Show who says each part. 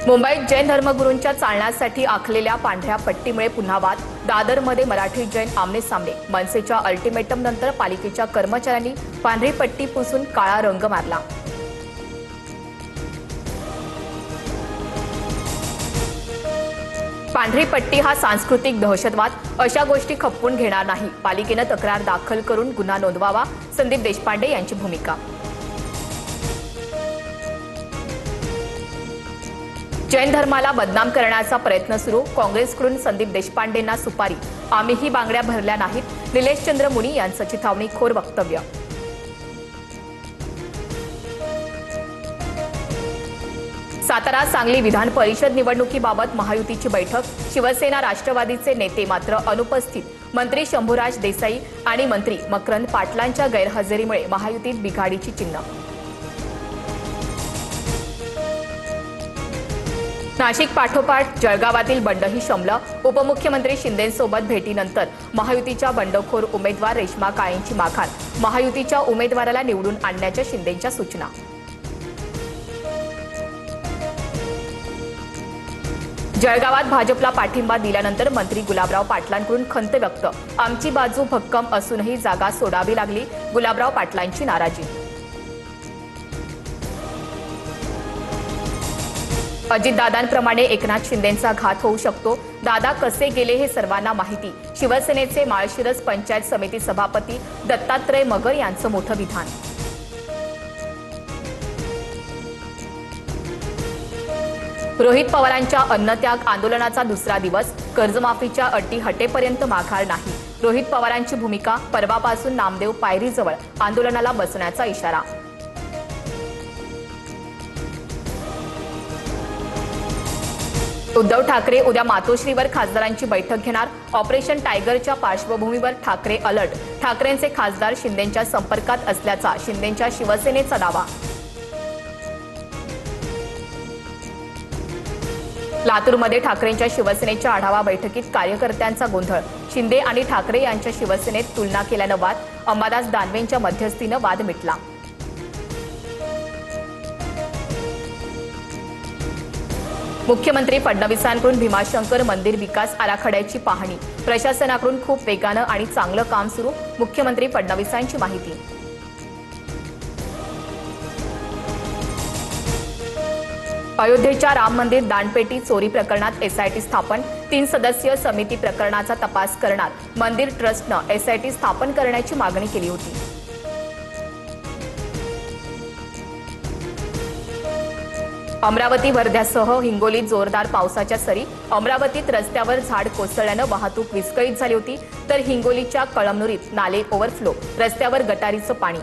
Speaker 1: मुंबईत जैन धर्मगुरूंच्या चालण्यासाठी आखलेल्या पांढऱ्या पट्टीमुळे पुन्हा वाद. दादरमध्ये मराठी जैन आमने-सामने. मनसेच्या अल्टिमेटम नंतर पालिकेच्या कर्मचाऱ्यांनी पांढरी पट्टी पुसून काळा रंग मारला. पांढरी पट्टी हा सांस्कृतिक दहशतवाद. अशा गोष्टी खपवून घेणार नाही. पालिकेनं तक्रार दाखल करून गुन्हा नोंदवावा. संदीप देशपांडे यांची भूमिका. जैन धर्माला बदनाम करण्याचा प्रयत्न सुरू. काँग्रेसकडून संदीप देशपांडेंना सुपारी. आम्हीही बांगड्या भरल्या नाहीत. निलेशचंद्र मुनी यांचं चिथावणीखोर वक्तव्य. सातारा सांगली विधान परिषद निवडणुकीबाबत महायुतीची बैठक. शिवसेना राष्ट्रवादीचे नेते मात्र अनुपस्थित. मंत्री शंभूराज देसाई आणि मंत्री मकरंद पाटलांच्या गैरहजेरीमुळे महायुतीत बिघाडीची चिन्ह. नाशिक पाठोपाठ जळगावातील बंडही शमलं. उपमुख्यमंत्री शिंदेंसोबत भेटीनंतर महायुतीच्या बंडखोर उमेदवार रेश्मा काळेंची माघार. महायुतीच्या उमेदवाराला निवडून आणण्याच्या शिंदेंच्या सूचना. जळगावात भाजपला पाठिंबा दिल्यानंतर मंत्री गुलाबराव पाटलांकडून खंत व्यक्त. आमची बाजू भक्कम असूनही जागा सोडावी लागली. गुलाबराव पाटलांची नाराजी. अजितदादांप्रमाणे एकनाथ शिंदेंचा घात होऊ शकतो. दादा कसे गेले हे सर्वांना माहिती. शिवसेनेचे माळशिरस पंचायत समिती सभापती दत्तात्रय मगर यांचं मोठं विधान. रोहित पवारांच्या अन्नत्याग आंदोलनाचा दुसरा दिवस. कर्जमाफीच्या अटी हटेपर्यंत माघार नाही. रोहित पवारांची भूमिका. परवापासून नामदेव पायरीजवळ आंदोलनाला बसण्याचा इशारा. उद्धव ठाकरे उद्या मातोश्रीवर खासदारांची बैठक घेणार. ऑपरेशन टायगरच्या पार्श्वभूमीवर ठाकरे अलर्ट. ठाकरेंचे खासदार शिंदेंच्या संपर्कात असल्याचा शिंदेंच्या शिवसेनेचा दावा. लातूरमध्ये ठाकरेंच्या शिवसेनेच्या आढावा बैठकीत कार्यकर्त्यांचा गोंधळ. शिंदे आणि ठाकरे यांच्या शिवसेनेत तुलना केल्यानं वाद. अंबादास दानवेंच्या मध्यस्थीनं वाद मिटला. मुख्यमंत्री फडणवीसांकडून भीमाशंकर मंदिर विकास आराखड्याची पाहणी. प्रशासनाकडून खूप वेगानं आणि चांगलं काम सुरू. मुख्यमंत्री फडणवीसांची माहिती. अयोध्येच्या राम मंदिर दानपेटी चोरी प्रकरणात एसआयटी स्थापन. 3 सदस्यीय समिती प्रकरणाचा तपास करणार. मंदिर ट्रस्टनं एसआयटी स्थापन करण्याची मागणी केली होती. अमरावती वर्ध्यासह हिंगोलीत जोरदार पावसाच्या सरी. अमरावतीत रस्त्यावर झाड कोसळल्यानं वाहतूक विस्कळीत झाली होती. तर हिंगोलीच्या कळमनुरीत नाले ओव्हरफ्लो. रस्त्यावर गटारीचं पाणी.